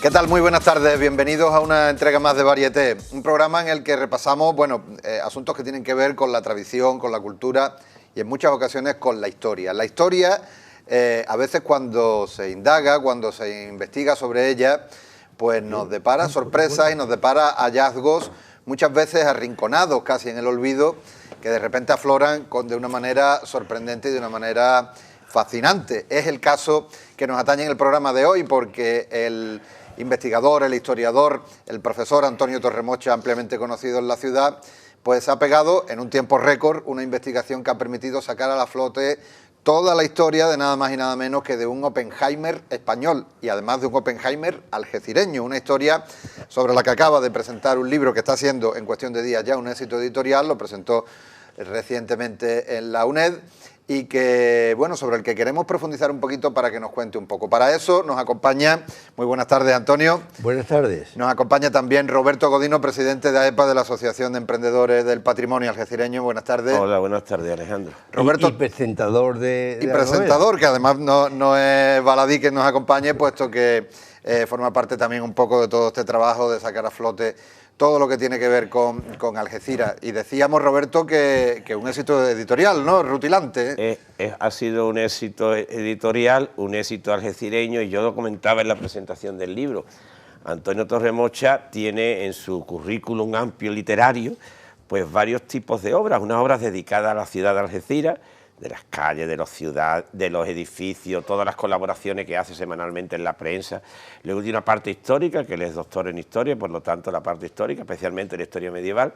¿Qué tal? Muy buenas tardes, bienvenidos a una entrega más de Varieté, un programa en el que repasamos, asuntos que tienen que ver con la tradición, con la cultura y en muchas ocasiones con la historia. La historia, a veces cuando se indaga, cuando se investiga sobre ella, pues nos depara sorpresas y nos depara hallazgos, muchas veces arrinconados casi en el olvido, que de repente afloran de una manera sorprendente y de una manera fascinante. Es el caso que nos atañe en el programa de hoy, porque el investigador, el historiador, el profesor Antonio Torremocha, ampliamente conocido en la ciudad, pues ha pegado en un tiempo récord una investigación que ha permitido sacar a la flote toda la historia de nada más y nada menos que de un Oppenheimer español y además de un Oppenheimer algecireño, una historia sobre la que acaba de presentar un libro que está siendo en cuestión de días ya un éxito editorial, lo presentó recientemente en la UNED, y que, bueno, sobre el que queremos profundizar un poquito para que nos cuente un poco. Para eso nos acompaña, muy buenas tardes, Antonio. Buenas tardes. Nos acompaña también Roberto Godino, presidente de AEPA, de la Asociación de Emprendedores del Patrimonio Algecireño. Buenas tardes. Hola, buenas tardes, Alejandro. Roberto, y presentador de y presentador, que además no es baladí que nos acompañe, puesto que forma parte también un poco de todo este trabajo de sacar a flote todo lo que tiene que ver con Algeciras. Y decíamos, Roberto, que un éxito editorial, ¿no? Rutilante. Ha sido un éxito editorial, un éxito algecireño, y yo lo comentaba en la presentación del libro. Antonio Torremocha tiene en su currículum amplio literario pues varios tipos de obras, unas obras dedicadas a la ciudad de Algeciras, de las calles, de de los edificios, todas las colaboraciones que hace semanalmente en la prensa. Luego tiene una parte histórica, que él es doctor en historia, por lo tanto la parte histórica, especialmente la historia medieval,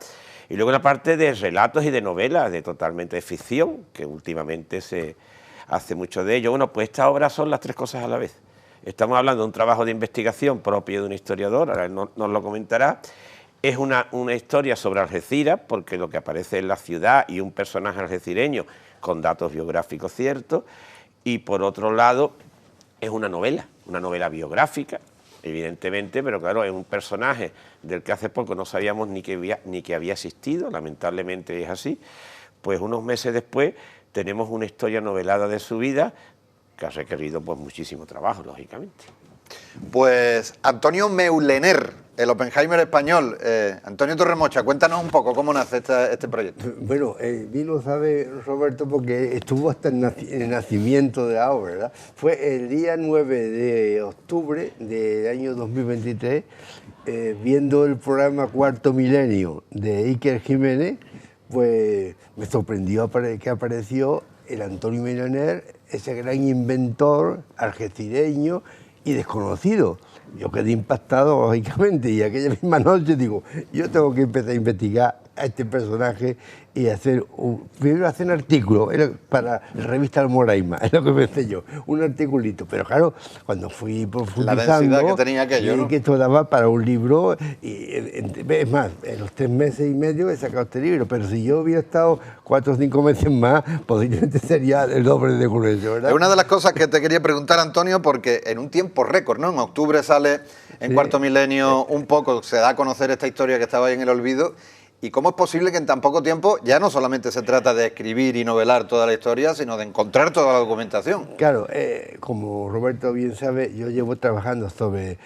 y luego una parte de relatos y de novelas, totalmente de ficción, que últimamente se hace mucho de ello. Bueno, pues estas obras son las tres cosas a la vez. Estamos hablando de un trabajo de investigación propio de un historiador, ahora él nos lo comentará. Es una historia sobre Algeciras, porque lo que aparece es la ciudad y un personaje algecireño con datos biográficos ciertos, y por otro lado es una novela biográfica, evidentemente, pero claro, es un personaje del que hace poco no sabíamos ni que había existido, lamentablemente es así. Pues unos meses después tenemos una historia novelada de su vida que ha requerido pues muchísimo trabajo, lógicamente. Pues Antonio Meulener, el Oppenheimer español. Antonio Torremocha, cuéntanos un poco cómo nace este proyecto. Bueno, bien lo sabe Roberto porque estuvo hasta el nacimiento de la obra, ¿verdad? Fue el día 9 de octubre del año 2023, viendo el programa Cuarto Milenio de Iker Jiménez, pues me sorprendió que apareció el Antonio Meulener, ese gran inventor algecireño y desconocido. Yo quedé impactado, lógicamente, y aquella misma noche digo, yo tengo que empezar a investigar a este personaje y primero hacer un artículo para la revista Almoraima, es lo que pensé yo, un articulito, pero claro, cuando fui profundizando, la densidad que tenía aquello, ¿no? Que esto daba para un libro, y es más, en los 3 meses y medio he sacado este libro, pero si yo hubiera estado 4 o 5 meses más, posiblemente sería el doble de grueso, ¿verdad? Es una de las cosas que te quería preguntar, Antonio, porque en un tiempo récord, ¿no? En octubre sale en Cuarto Milenio un poco, se da a conocer esta historia que estaba ahí en el olvido. ¿Y cómo es posible que en tan poco tiempo ya no solamente se trata de escribir y novelar toda la historia, sino de encontrar toda la documentación? Claro, como Roberto bien sabe, yo llevo trabajando sobre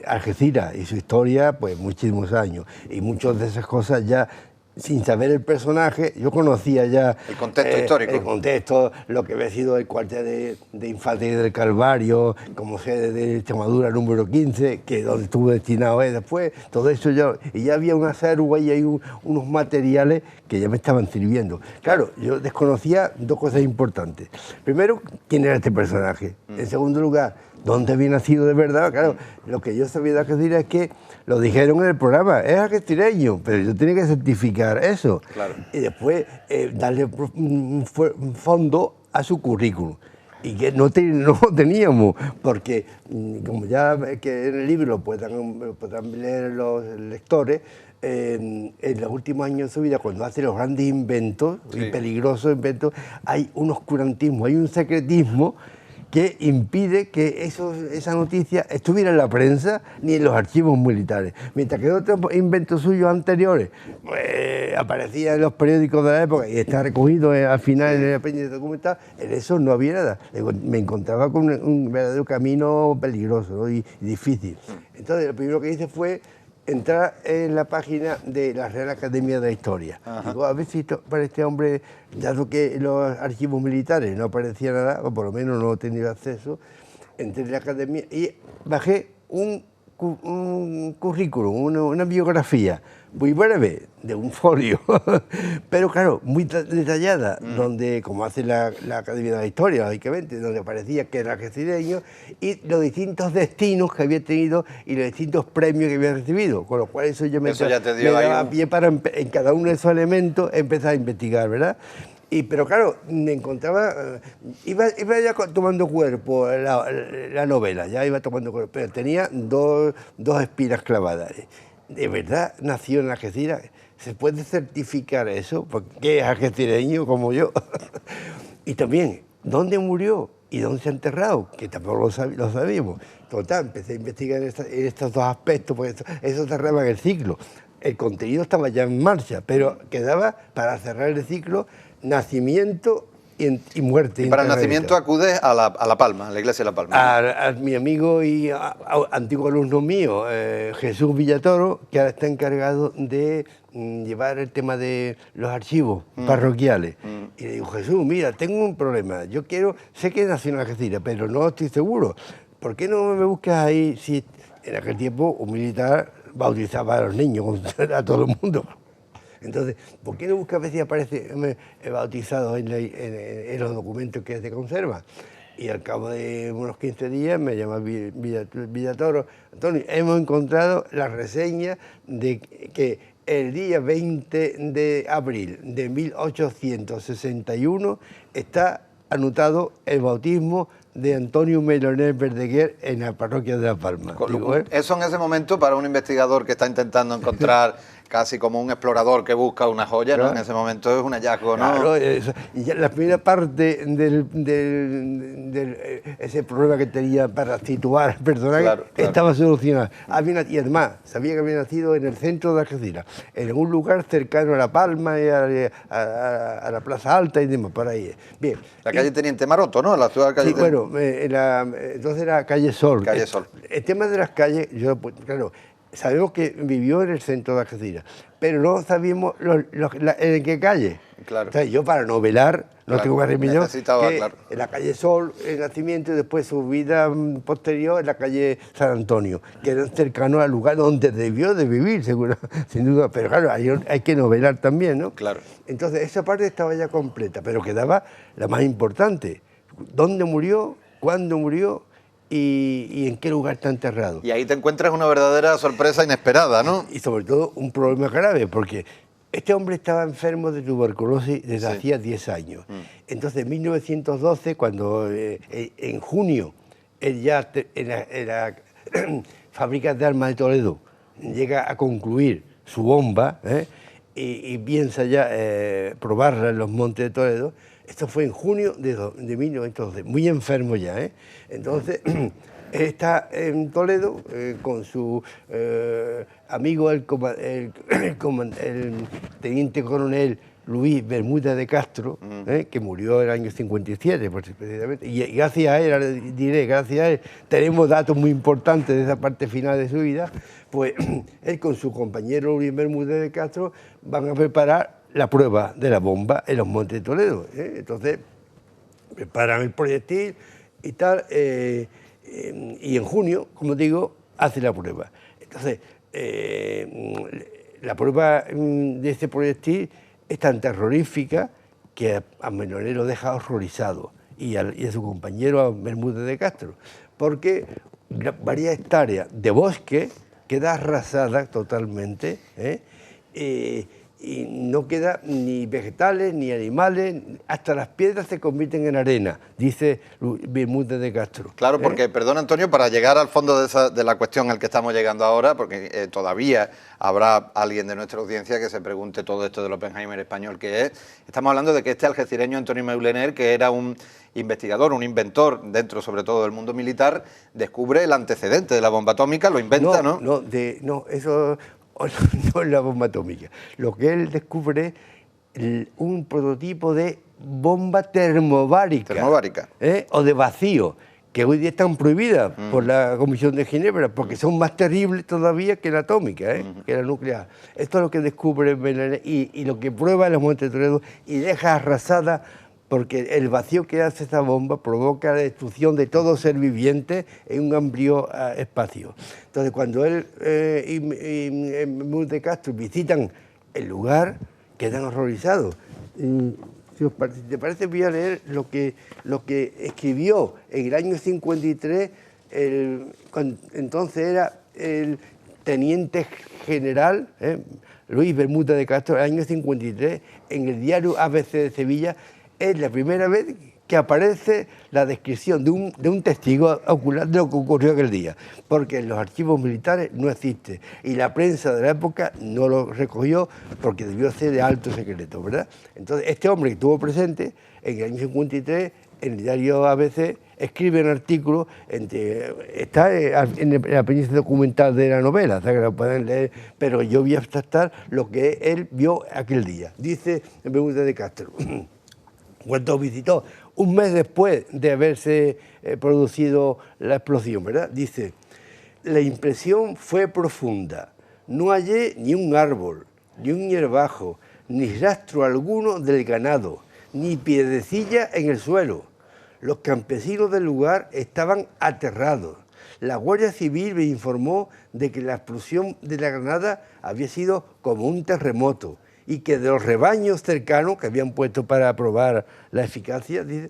Algeciras y su historia pues muchísimos años, y muchas de esas cosas ya, sin saber el personaje, yo conocía ya el contexto histórico. El contexto, lo que había sido el cuartel de Infantería del Calvario, como sede de Extremadura número 15, que donde estuvo destinado después, todo eso ya, y ya había una cerua y hay unos materiales que ya me estaban sirviendo. Claro, yo desconocía dos cosas importantes. Primero, quién era este personaje. En segundo lugar, dónde había nacido de verdad. Claro, lo que yo sabía de Algeciras es que lo dijeron en el programa, es algecireño, pero yo tenía que certificar eso. Claro. Y después darle un fondo a su currículum. Y que no teníamos, porque como ya que en el libro lo puedan leer los lectores, en los últimos años de su vida, cuando hace los grandes inventos y peligrosos inventos, hay un oscurantismo, hay un secretismo que impide que esa noticia estuviera en la prensa ni en los archivos militares. Mientras que otros inventos suyos anteriores pues, aparecían en los periódicos de la época y está recogido al final en el apéndice documental, en eso no había nada. Me encontraba con un verdadero camino peligroso, ¿no? y difícil. Entonces, lo primero que hice fue entrar en la página de la Real Academia de la Historia. Digo, a ver si para este hombre, dado que en los archivos militares no aparecía nada, o por lo menos no he tenido acceso, entré en la academia y bajé un currículum, una biografía muy breve, de un folio, pero claro, muy detallada, donde, como hace la Academia de la Historia, lógicamente, donde aparecía que era algecireño y los distintos destinos que había tenido y los distintos premios que había recibido, con lo cual eso ya me daba pie para en cada uno de esos elementos empezar a investigar, ¿verdad? Pero claro, me encontraba, iba ya tomando cuerpo la novela, ya iba tomando cuerpo, pero tenía dos espinas clavadas. ¿De verdad nació en Algeciras? ¿Se puede certificar eso? Porque es algecireño como yo. Y también, ¿dónde murió? ¿Y dónde se ha enterrado? Que tampoco lo sabíamos. Total, empecé a investigar en estos dos aspectos, porque eso cerraba el ciclo. El contenido estaba ya en marcha, pero quedaba para cerrar el ciclo nacimiento y muerte. Y para el nacimiento acudes a La Palma, a la iglesia de La Palma. A mi amigo y antiguo alumno mío, Jesús Villatoro, que ahora está encargado de llevar el tema de los archivos parroquiales. Y le digo, Jesús, mira, tengo un problema. Yo sé que nació en Algeciras, pero no estoy seguro. ¿Por qué no me buscas ahí si en aquel tiempo un militar bautizaba a los niños, a todo el mundo? Entonces, ¿por qué no buscas a ver si aparece bautizado en los documentos que se conservan? Y al cabo de unos 15 días me llama Villatoro. Antonio, hemos encontrado la reseña de que el día 20 de abril de 1861 está anotado el bautismo de Antonio Melonés Verdeguer en la parroquia de La Palma. Eso en ese momento, para un investigador que está intentando encontrar casi como un explorador que busca una joya, ¿no? En ese momento es un hallazgo, ¿no? Claro, y ya la primera parte ese problema que tenía para situar al personaje estaba solucionado. Y además, sabía que había nacido en el centro de Algeciras, en un lugar cercano a La Palma y a la Plaza Alta y demás, por ahí. Bien. La calle Teniente Maroto, ¿no? La actual calle entonces era Calle Sol. Calle Sol. El tema de las calles, claro, sabemos que vivió en el centro de Algeciras, pero no sabíamos en qué calle. Claro. O sea, yo para novelar no tengo más remedio que en la calle Sol, el nacimiento, y después su vida posterior en la calle San Antonio, que era cercano al lugar donde debió de vivir, seguro, sin duda. Pero claro, hay que novelar también, ¿no? Claro. Entonces, esa parte estaba ya completa, pero quedaba la más importante. ¿Dónde murió? ¿Cuándo murió? Y en qué lugar está enterrado. Y ahí te encuentras una verdadera sorpresa inesperada, ¿no? Y sobre todo un problema grave, porque este hombre estaba enfermo de tuberculosis desde hacía 10 años. Entonces, en 1912, cuando en junio, él ya en la fábrica de armas de Toledo llega a concluir su bomba y piensa ya probarla en los montes de Toledo. Esto fue en junio de 1912, muy enfermo ya, ¿eh? Entonces, está en Toledo con su amigo, el teniente coronel Luis Bermúdez de Castro, que murió en el año 57, precisamente. Y gracias a él, diré, gracias a él, tenemos datos muy importantes de esa parte final de su vida. Pues él con su compañero Luis Bermúdez de Castro van a preparar la prueba de la bomba en los Montes de Toledo. Entonces, preparan el proyectil y tal, y en junio, como digo, hace la prueba. Entonces, la prueba de este proyectil es tan terrorífica que a Melonés lo deja horrorizado y a su compañero, a Bermúdez de Castro, porque varias hectáreas de bosque queda arrasada totalmente, y no queda ni vegetales ni animales, hasta las piedras se convierten en arena, dice Bermúdez de Castro. Claro, porque, perdón Antonio, para llegar al fondo de la cuestión al que estamos llegando ahora, porque todavía habrá alguien de nuestra audiencia que se pregunte todo esto del Oppenheimer español que es, estamos hablando de que este algecireño Antonio Meulener, que era un investigador, un inventor dentro sobre todo del mundo militar, descubre el antecedente de la bomba atómica, lo inventa, ¿no? No, eso no es la bomba atómica. Lo que él descubre es un prototipo de bomba termobárica. Termobárica. O de vacío, que hoy día están prohibidas por la Comisión de Ginebra, porque son más terribles todavía que la atómica, que la nuclear. Esto es lo que descubre Meulener y lo que prueba en los Montes de Toledo y deja arrasada, porque el vacío que hace esta bomba provoca la destrucción de todo ser viviente en un amplio espacio. Entonces, cuando él y Bermúdez de Castro visitan el lugar, quedan horrorizados. Si te parece, voy a leer lo que escribió en el año 53, entonces era el teniente general Luis Bermúdez de Castro, en el año 53, en el diario ABC de Sevilla. Es la primera vez que aparece la descripción de un testigo ocular de lo que ocurrió aquel día, porque en los archivos militares no existe, y la prensa de la época no lo recogió porque debió ser de alto secreto, ¿verdad? Entonces, este hombre que estuvo presente en el año 53, en el diario ABC, escribe un artículo, está en el apéndice documental de la novela, o sea que lo pueden leer, pero yo voy a tratar lo que él vio aquel día. Dice Bermúdez de Castro, cuando visitó, un mes después de haberse producido la explosión, ¿verdad? Dice, la impresión fue profunda. No hallé ni un árbol, ni un hierbajo, ni rastro alguno del ganado, ni piedrecilla en el suelo. Los campesinos del lugar estaban aterrados. La Guardia Civil me informó de que la explosión de la granada había sido como un terremoto, y que de los rebaños cercanos que habían puesto para probar la eficacia, dice,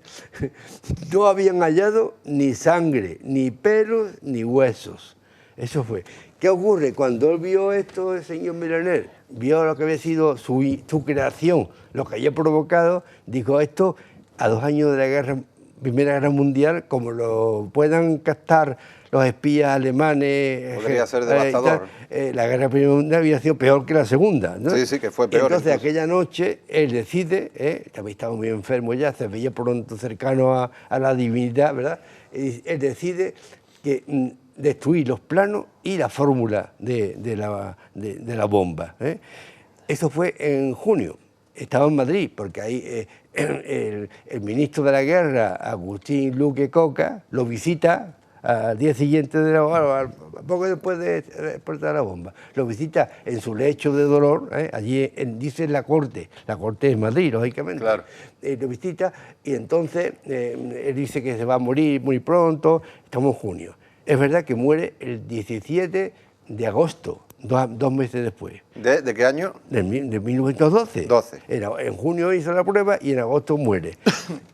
no habían hallado ni sangre, ni pelos, ni huesos. Eso fue. ¿Qué ocurre? Cuando él vio esto, el señor Meulener, vio lo que había sido su creación, lo que había provocado, dijo, esto a 2 años de la Primera Guerra Mundial, como lo puedan captar los espías alemanes... Podría ser devastador. La Guerra Mundial había sido peor que la Segunda, ¿no? Sí, que fue peor. Entonces, aquella noche, él decide, también estaba muy enfermo ya, se veía pronto cercano a la divinidad, ¿verdad? Y él decide que destruir los planos y la fórmula de la bomba. Eso fue en junio. Estaba en Madrid, porque ahí el ministro de la Guerra, Agustín Luque Coca, lo visita al día siguiente, poco después de explotar la bomba. Lo visita en su lecho de dolor, allí dice la corte es Madrid, lógicamente. Claro. Lo visita y entonces él dice que se va a morir muy pronto, estamos en junio. Es verdad que muere el 17 de agosto, 2 meses después. ¿De qué año? De 1912. 12. En junio hizo la prueba y en agosto muere.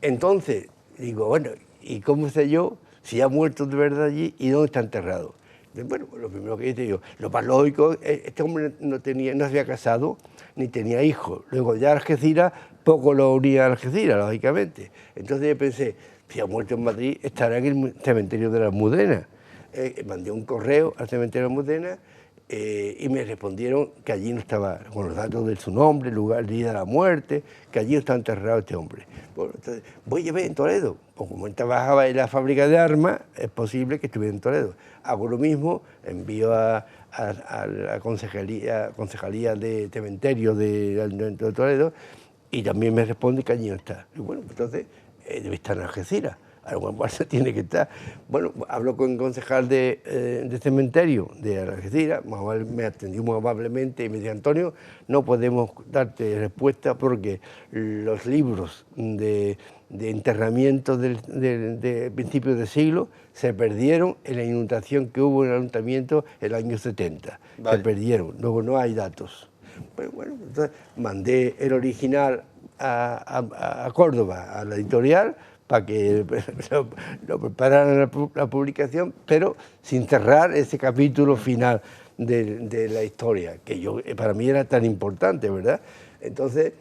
Entonces, digo, bueno, ¿y cómo sé yo si ha muerto de verdad allí y dónde está enterrado? Bueno, lo primero que dice yo, lo más lógico, este hombre no se había casado ni tenía hijos. Luego ya Algeciras, poco lo unía a Algeciras, lógicamente. Entonces yo pensé, si ha muerto en Madrid, estará en el cementerio de la Almudena. Mandé un correo al cementerio de la Almudena y me respondieron que allí no estaba, con los datos de su nombre, lugar, el día de la muerte, que allí no está enterrado este hombre. Bueno, entonces, voy a ver en Toledo. Pues como él trabajaba en la fábrica de armas, es posible que estuviera en Toledo. Hago lo mismo, envío a la concejalía de cementerio de Toledo y también me responde que allí no está. Y bueno, entonces debe estar en Algeciras. Algo se tiene que estar. Bueno, hablo con el concejal de cementerio de Algeciras, me atendió muy amablemente y me dijo, Antonio, no podemos darte respuesta porque los libros de enterramiento de principios de siglo se perdieron en la inundación que hubo en el ayuntamiento en el año 70. Vale. Se perdieron, luego no hay datos. Pero bueno, entonces mandé el original a Córdoba, a la editorial, para que lo prepararan la publicación, pero sin cerrar ese capítulo final de la historia, que para mí era tan importante, ¿verdad? Entonces,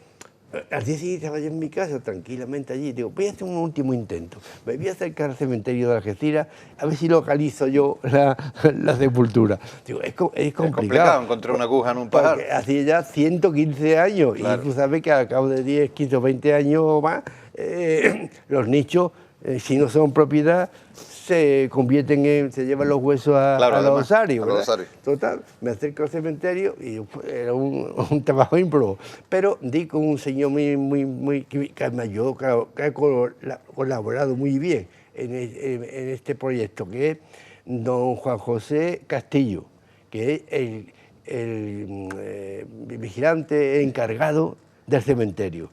al día siguiente estaba yo en mi casa, tranquilamente allí, digo, voy a hacer un último intento, me voy a acercar al cementerio de Algeciras, a ver si localizo yo la sepultura. Digo, es complicado. Es complicado encontrar una aguja en un pajar. Porque hacía ya 115 años, claro. Y tú sabes que al cabo de 10, 15 o 20 años o más, los nichos, si no son propiedad, se llevan los huesos a los osarios. Total, me acerco al cementerio y era un trabajo ímprobo. Pero di con un señor que me ayudó, que ha colaborado muy bien en este proyecto, que es don Juan José Castillo, que es el vigilante encargado del cementerio.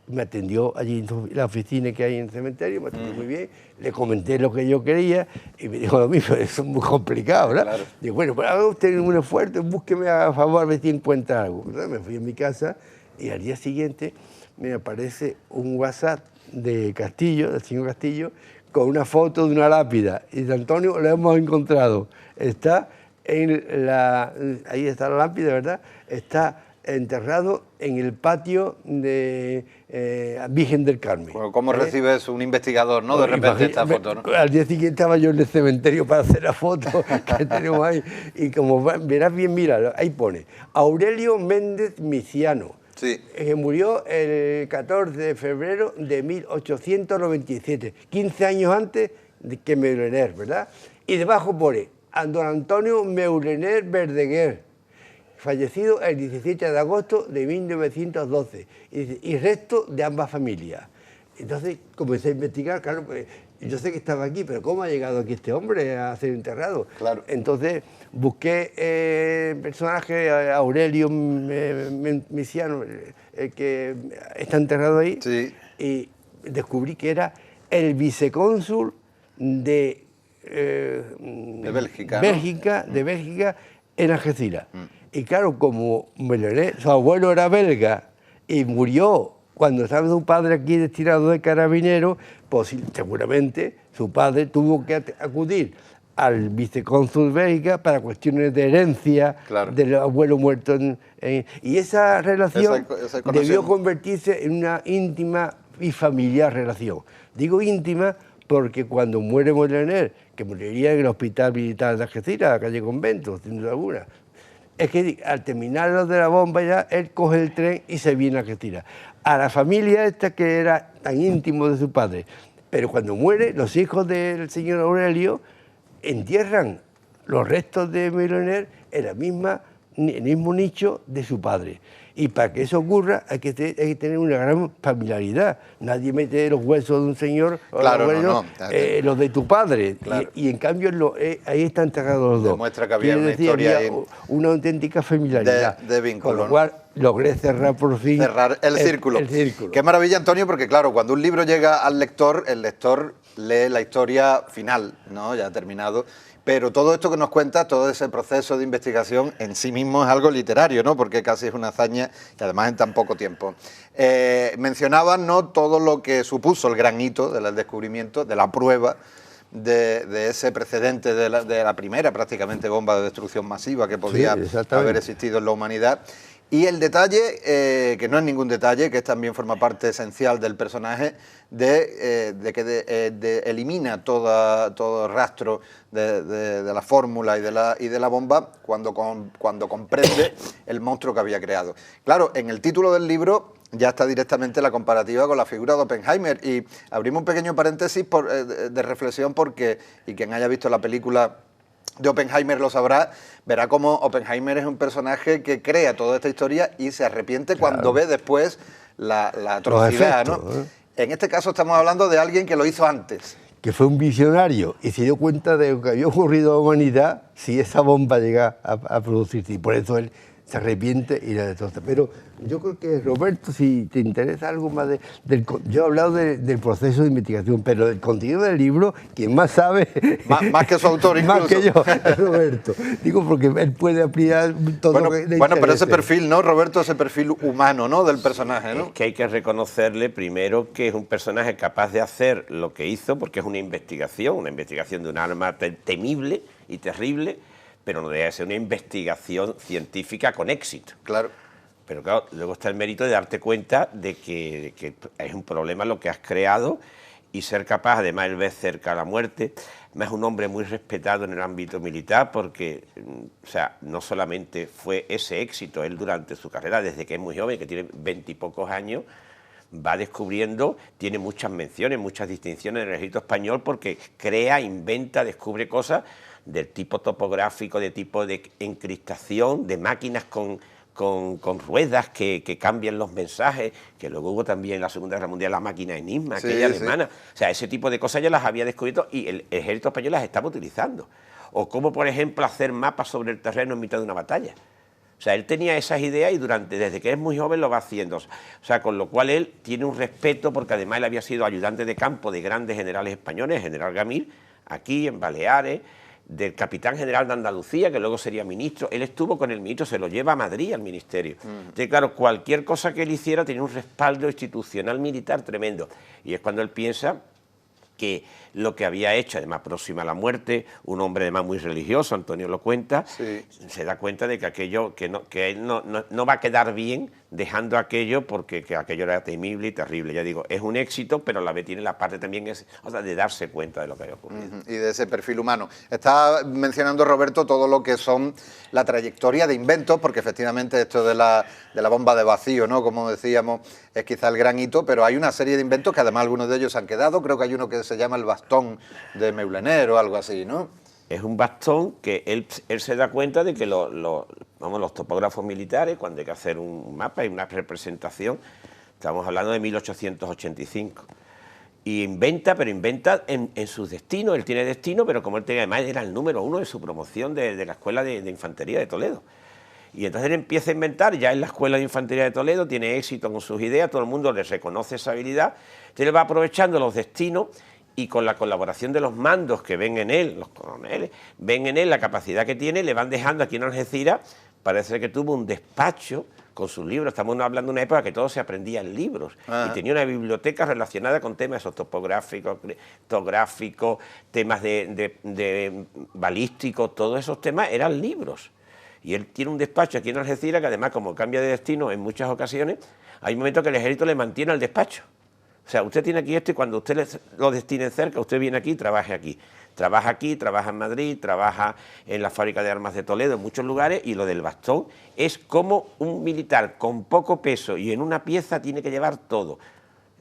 Me atendió allí en la oficina que hay en el cementerio, me atendió muy bien, le comenté lo que yo quería y me dijo lo mismo, eso es muy complicado, ¿verdad? Claro. Digo, bueno, pues haga usted un esfuerzo, búsqueme a favor, a ver si encuentra algo. ¿Verdad? Me fui a mi casa y al día siguiente me aparece un WhatsApp de Castillo, del señor Castillo, con una foto de una lápida. Y dice, Antonio, lo hemos encontrado. Está ahí está la lápida, ¿verdad? Está enterrado en el patio de Virgen del Carmen. Bueno, ¿cómo recibes un investigador, no? De repente esta foto, ¿no? Al día siguiente estaba yo en el cementerio para hacer la foto que tenemos ahí. Y como verás bien, mira, ahí pone Aurelio Méndez Miciano. Sí. Que murió el 14 de febrero de 1897, 15 años antes de que Meulener, ¿verdad? Y debajo pone a don Antonio Meulener Verdaguer, fallecido el 17 de agosto de 1912, y resto de ambas familias. Entonces comencé a investigar, claro, pues, yo sé que estaba aquí, pero ¿cómo ha llegado aquí este hombre a ser enterrado? Claro. Entonces busqué el personaje Aurelio Miciano, el que está enterrado ahí, sí. Y descubrí que era el vicecónsul de Bélgica, ¿no? de Bélgica en Algeciras. Y claro, como su abuelo era belga y murió cuando estaba su padre aquí destinado de carabinero, pues seguramente su padre tuvo que acudir al vicecónsul de Bélgica para cuestiones de herencia, claro, del abuelo muerto. Y esa relación esa debió convertirse en una íntima y familiar relación. Digo íntima porque cuando muere Meulener, que moriría en el Hospital Militar de Algeciras, la calle Convento, sin duda alguna, es que al terminar lo de la bomba ya, él coge el tren y se viene a Algeciras. A la familia esta que era tan íntimo de su padre. Pero cuando muere, los hijos del señor Aurelio entierran los restos de Meulener en el mismo nicho de su padre. Y para que eso ocurra hay que tener una gran familiaridad. Nadie mete los huesos de un señor, claro, los de tu padre. Claro. Y en cambio ahí están enterrados los dos. Demuestra que había una historia ahí, una auténtica familiaridad. De vínculo. Con lo cual logré cerrar por fin. Cerrar el círculo. Qué maravilla, Antonio, porque claro, cuando un libro llega al lector, el lector lee la historia final, ¿no? Ya terminado. Pero todo esto que nos cuenta, todo ese proceso de investigación en sí mismo es algo literario, ¿no? Porque casi es una hazaña y además en tan poco tiempo. Mencionaban, ¿no?, todo lo que supuso el gran hito del descubrimiento, de la prueba de ese precedente de la primera prácticamente bomba de destrucción masiva que podía haber existido en la humanidad. Y el detalle, que no es ningún detalle, que también forma parte esencial del personaje, de que elimina todo rastro de la fórmula y de la bomba cuando comprende el monstruo que había creado. Claro, en el título del libro ya está directamente la comparativa con la figura de Oppenheimer, y abrimos un pequeño paréntesis de reflexión porque, y quien haya visto la película de Oppenheimer lo sabrá, verá cómo Oppenheimer es un personaje que crea toda esta historia y se arrepiente cuando ve después la atrocidad, ¿no? En este caso estamos hablando de alguien que lo hizo antes. Que fue un visionario y se dio cuenta de lo que había ocurrido a la humanidad si esa bomba llega a producirse. Y por eso él se arrepiente y la destroza. Pero yo creo que, Roberto, si te interesa algo más yo he hablado del proceso de investigación, pero del contenido del libro, quien más sabe... Más que su autor incluso. Más que yo, Roberto. Digo, porque él puede ampliar todo lo que... Bueno, pero ese perfil, ¿no, Roberto? Ese perfil humano, ¿no?, del personaje, ¿no? Es que hay que reconocerle primero que es un personaje capaz de hacer lo que hizo, porque es una investigación de un arma temible y terrible, pero no deja de ser una investigación científica con éxito. Claro. Pero claro, luego está el mérito de darte cuenta de que es un problema lo que has creado y ser capaz, además, él ve cerca la muerte. Es un hombre muy respetado en el ámbito militar porque, o sea, no solamente fue ese éxito, él durante su carrera, desde que es muy joven, que tiene 20 y pocos años, va descubriendo, tiene muchas menciones, muchas distinciones en el ejército español porque crea, inventa, descubre cosas del tipo topográfico, de tipo de encriptación, de máquinas con ruedas que cambian los mensajes, que luego hubo también en la Segunda Guerra Mundial la máquina Enigma, aquella alemana. O sea, ese tipo de cosas ya las había descubierto y el ejército español las estaba utilizando. O como, por ejemplo, hacer mapas sobre el terreno en mitad de una batalla. O sea, él tenía esas ideas y desde que es muy joven lo va haciendo. O sea, con lo cual él tiene un respeto porque además él había sido ayudante de campo de grandes generales españoles, el general Gamir, aquí en Baleares, del capitán general de Andalucía, que luego sería ministro. Él estuvo con el ministro, se lo lleva a Madrid al ministerio. Entonces, claro, cualquier cosa que él hiciera tenía un respaldo institucional militar tremendo. Y es cuando él piensa que lo que había hecho, además próxima a la muerte, un hombre además muy religioso, Antonio lo cuenta, se da cuenta de que aquello, que él no va a quedar bien dejando aquello porque que aquello era temible y terrible. Ya digo, es un éxito, pero a la vez tiene la parte también de darse cuenta de lo que había ocurrido. Y de ese perfil humano. Está mencionando, Roberto, todo lo que son la trayectoria de inventos, porque efectivamente esto de la bomba de vacío, ¿no? Como decíamos, es quizá el gran hito, pero hay una serie de inventos que además algunos de ellos han quedado. Creo que hay uno que se llama el bastón de Meulener o algo así, ¿no? Es un bastón que él se da cuenta de que los topógrafos militares, cuando hay que hacer un mapa y una representación, estamos hablando de 1885, y inventa en sus destinos. Él tiene destino, pero como él tenía, además era el número 1 de su promoción de la Escuela de Infantería de Toledo. Y entonces él empieza a inventar, ya en la Escuela de Infantería de Toledo, tiene éxito con sus ideas, todo el mundo le reconoce esa habilidad, entonces él va aprovechando los destinos y con la colaboración de los mandos que ven en él, los coroneles, ven en él la capacidad que tiene, le van dejando aquí en Algeciras. Parece que tuvo un despacho con sus libros. Estamos hablando de una época que todo se aprendía en libros. Y tenía una biblioteca relacionada con temas esos topográficos, criptográficos, temas de balísticos, todos esos temas eran libros. Y él tiene un despacho aquí en Algeciras que además, como cambia de destino en muchas ocasiones, hay momentos que el ejército le mantiene el despacho. O sea, usted tiene aquí esto y cuando usted lo destine cerca, usted viene aquí y trabaja aquí. Trabaja aquí, trabaja en Madrid, trabaja en la fábrica de armas de Toledo, en muchos lugares, y lo del bastón es como un militar con poco peso y en una pieza tiene que llevar todo.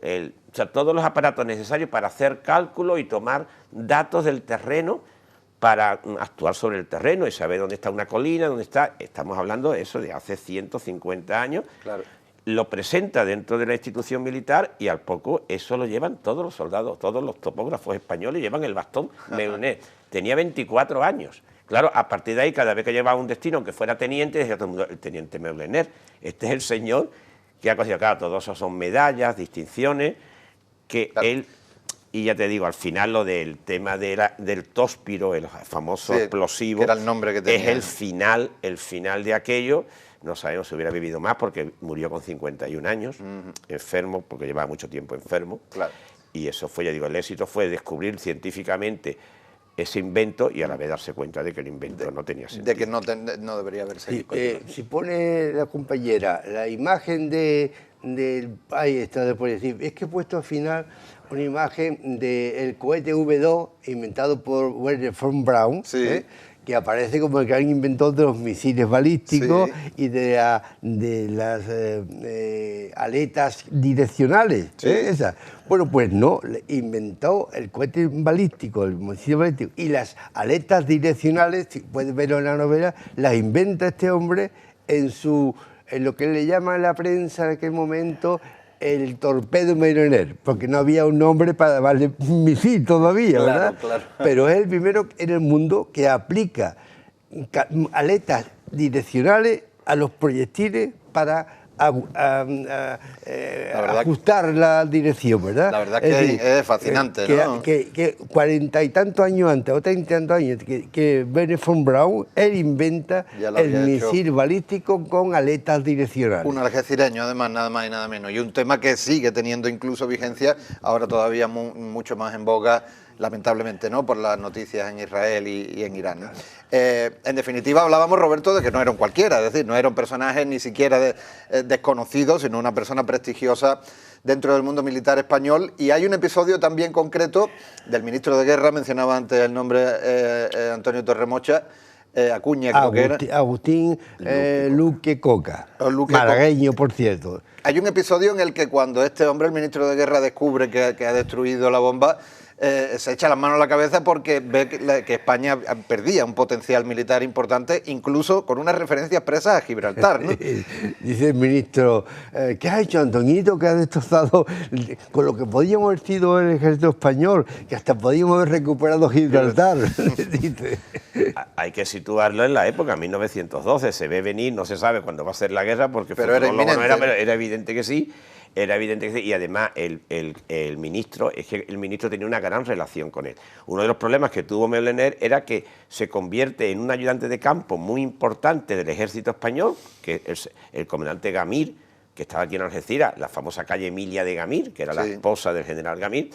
O sea, todos los aparatos necesarios para hacer cálculos y tomar datos del terreno para actuar sobre el terreno y saber dónde está una colina, dónde está. Estamos hablando de eso de hace 150 años. Claro. Lo presenta dentro de la institución militar y al poco eso lo llevan todos los soldados, todos los topógrafos españoles llevan el bastón Meulener. Tenía 24 años. Claro, a partir de ahí, cada vez que llevaba un destino, aunque fuera teniente, decía todo el mundo, el teniente Meulener. Este es el señor que ha conseguido, claro, todos esos son medallas, distinciones, que él, y ya te digo, al final lo del tema del tóspiro, el famoso explosivo, que era el nombre que tenía. Es el final de aquello. No sabemos si hubiera vivido más porque murió con 51 años, enfermo, porque llevaba mucho tiempo enfermo. Claro. Y eso fue, ya digo, el éxito fue descubrir científicamente ese invento y a la vez darse cuenta de que el invento no tenía sentido. De que no debería haberse hecho. Si pone la compañera la imagen ahí está, después decir, es que he puesto al final una imagen del cohete V2 inventado por Wernher von Braun, que aparece como el gran inventor de los misiles balísticos y de las aletas direccionales. Esas. Bueno, pues no, inventó el cohete balístico, el misil balístico, y las aletas direccionales, si puedes verlo en la novela, las inventa este hombre en lo que le llama en la prensa en aquel momento el torpedo Meulener, porque no había un nombre para darle un misil todavía, ¿verdad? Claro. Pero es el primero en el mundo que aplica aletas direccionales a los proyectiles para ajustar la dirección, ¿verdad? La verdad que es fascinante, ¿no? Que 40 y tantos años antes, o 30 y tantos años, que Wernher von Braun, él inventa el misil balístico con aletas direccionales. Un algecireño, además, nada más y nada menos. Y un tema que sigue teniendo incluso vigencia, ahora todavía mucho más en boga lamentablemente, ¿no?, por las noticias en Israel y en Irán, ¿no? En definitiva, hablábamos, Roberto, de que no era un cualquiera, es decir, no era un personaje ni siquiera desconocido, sino una persona prestigiosa dentro del mundo militar español. Y hay un episodio también concreto del ministro de Guerra, mencionaba antes el nombre Antonio Torremocha, Acuña, creo que era. Agustín Luque Coca, Luque malagueño, por cierto. Hay un episodio en el que cuando este hombre, el ministro de Guerra, descubre que ha destruido la bomba, se echa las manos a la cabeza porque ve que España perdía un potencial militar importante, incluso con una referencia expresa a Gibraltar, ¿no? Dice el ministro, ¿qué ha hecho Antoñito, que ha destrozado con lo que podíamos haber sido el ejército español, que hasta podíamos haber recuperado Gibraltar? Dice. Hay que situarlo en la época, 1912, se ve venir, no se sabe cuándo va a ser la guerra, porque pero era inminente. No era, pero era evidente que sí. Era evidente que sí, y además el ministro, es que el ministro tenía una gran relación con él. Uno de los problemas que tuvo Meulener era que se convierte en un ayudante de campo muy importante del ejército español, que es el comandante Gamir, que estaba aquí en Algeciras, la famosa calle Emilia de Gamir, que era la esposa del general Gamir,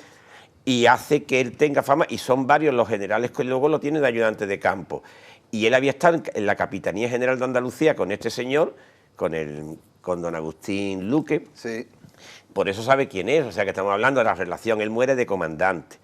y hace que él tenga fama, y son varios los generales que luego lo tienen de ayudante de campo. Y él había estado en la Capitanía General de Andalucía con este señor, con don Agustín Luque. Sí. Por eso sabe quién es, o sea que estamos hablando de la relación, él muere de comandante.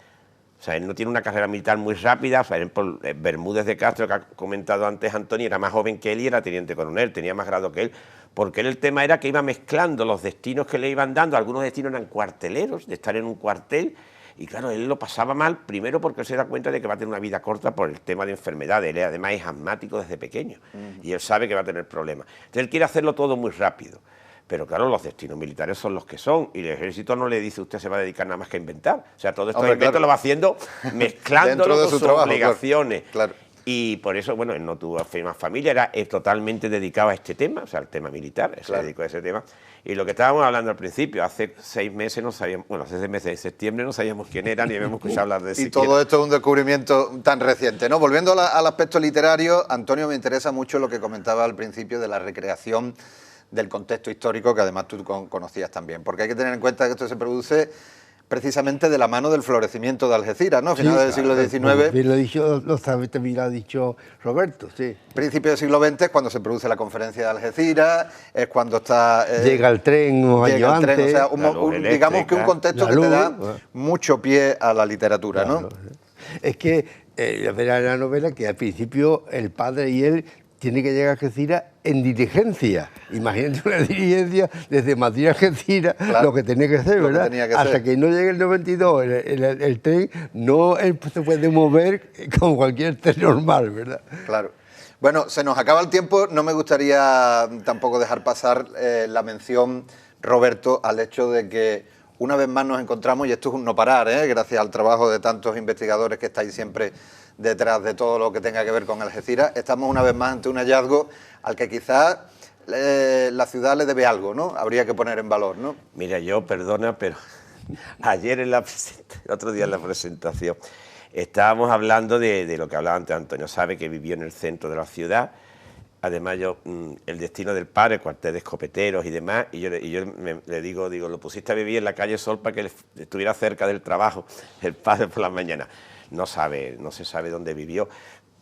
O sea, él no tiene una carrera militar muy rápida, por ejemplo, Bermúdez de Castro, que ha comentado antes Antonio, era más joven que él y era teniente coronel, tenía más grado que él, porque él, el tema era que iba mezclando los destinos que le iban dando, algunos destinos eran cuarteleros, de estar en un cuartel, y claro, él lo pasaba mal, primero porque él se da cuenta de que va a tener una vida corta por el tema de enfermedades, él además es asmático desde pequeño, y él sabe que va a tener problemas. Entonces él quiere hacerlo todo muy rápido. Pero claro, los destinos militares son los que son, y el ejército no le dice usted se va a dedicar nada más que a inventar. O sea, todo esto lo va haciendo mezclándolo con sus obligaciones. Claro. Y por eso, bueno, él no tuvo más familia, es totalmente dedicado a este tema, o sea, al tema militar, se dedicó a ese tema. Y lo que estábamos hablando al principio, hace 6 meses no sabíamos, bueno, hace 6 meses, en septiembre no sabíamos quién era, ni habíamos escuchado hablar de él. Y todo esto es un descubrimiento tan reciente, ¿no? Volviendo al aspecto literario, Antonio, me interesa mucho lo que comentaba al principio de la recreación del contexto histórico, que además tú conocías también, porque hay que tener en cuenta que esto se produce precisamente de la mano del florecimiento de Algeciras, ¿no? Finales del siglo XIX. También lo ha dicho Roberto, sí. Principio del siglo XX es cuando se produce la conferencia de Algeciras, es cuando está... llega el tren un año antes. O sea, digamos que un contexto que te da mucho pie a la literatura, ¿no? Es que, verá en la novela que al principio el padre y él tiene que llegar a Algeciras en diligencia. Imagínate una diligencia desde Madrid a Algeciras, claro, lo que tenía que hacer, ¿verdad? Hasta que no llegue el 92, el tren no se puede mover como cualquier tren normal, ¿verdad? Claro. Bueno, se nos acaba el tiempo. No me gustaría tampoco dejar pasar la mención, Roberto, al hecho de que una vez más nos encontramos, y esto es un no parar, gracias al trabajo de tantos investigadores que estáis siempre detrás de todo lo que tenga que ver con Algeciras, estamos una vez más ante un hallazgo al que quizás la ciudad le debe algo, ¿no? Habría que poner en valor, ¿no? Mira, yo, perdona, pero ayer el otro día en la presentación estábamos hablando de lo que hablaba antes Antonio, sabe que vivió en el centro de la ciudad, además yo, el destino del padre, el cuartel de escopeteros y demás, y yo le digo, lo pusiste a vivir en la calle Sol para que estuviera cerca del trabajo el padre por la mañana. No se sabe dónde vivió.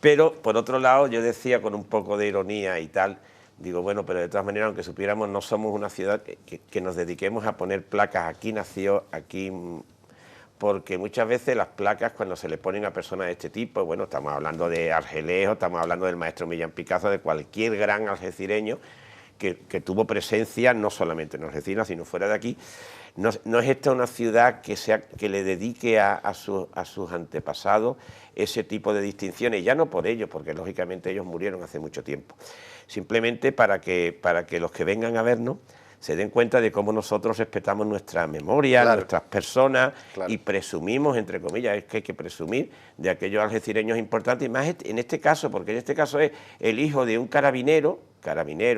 Pero, por otro lado, yo decía con un poco de ironía y tal, digo, bueno, pero de todas maneras, aunque supiéramos, no somos una ciudad que nos dediquemos a poner placas, aquí nació, aquí... Porque muchas veces las placas, cuando se le ponen a personas de este tipo, bueno, estamos hablando de Argelejo, estamos hablando del maestro Millán Picazo, de cualquier gran algecireño que tuvo presencia no solamente en Algeciras, sino fuera de aquí. No es esta una ciudad que le dedique a sus antepasados ese tipo de distinciones, ya no por ellos, porque lógicamente ellos murieron hace mucho tiempo, simplemente para que los que vengan a vernos se den cuenta de cómo nosotros respetamos nuestra memoria, claro, nuestras personas, claro, y presumimos, entre comillas, es que hay que presumir de aquellos algecireños importantes, y más en este caso, porque en este caso es el hijo de un carabineros,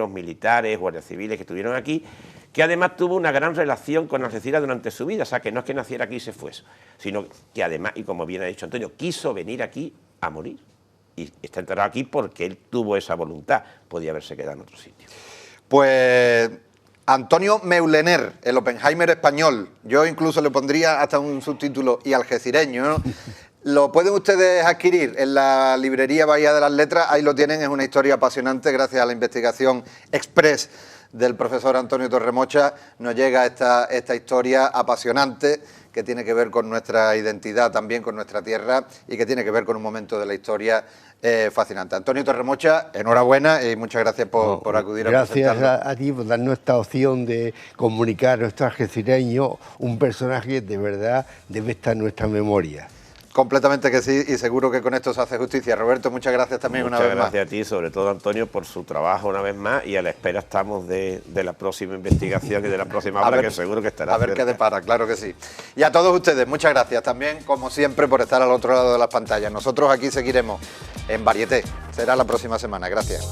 militares, guardias civiles que estuvieron aquí, que además tuvo una gran relación con Algeciras durante su vida, o sea, que no es que naciera aquí y se fuese, sino que además, y como bien ha dicho Antonio, quiso venir aquí a morir, y está enterrado aquí porque él tuvo esa voluntad, podía haberse quedado en otro sitio. Pues... Antonio Meulener, el Oppenheimer español, yo incluso le pondría hasta un subtítulo, y algecireño, ¿no? Lo pueden ustedes adquirir en la librería Bahía de las Letras, ahí lo tienen, es una historia apasionante gracias a la investigación express del profesor Antonio Torremocha. Nos llega esta historia apasionante que tiene que ver con nuestra identidad, también con nuestra tierra, y que tiene que ver con un momento de la historia fascinante. Antonio Torremocha, enhorabuena y muchas gracias por acudir a presentarlo. Gracias a ti por darnos esta opción de comunicar a nuestros algecireños un personaje que de verdad debe estar en nuestra memoria. Completamente que sí, y seguro que con esto se hace justicia. Roberto, muchas gracias también una vez más. Muchas gracias a ti, sobre todo Antonio, por su trabajo una vez más, y a la espera estamos de la próxima investigación y de la próxima obra, que seguro que estará. A ver qué depara, claro que sí. Y a todos ustedes, muchas gracias también, como siempre, por estar al otro lado de las pantallas. Nosotros aquí seguiremos en Varieté. Será la próxima semana. Gracias.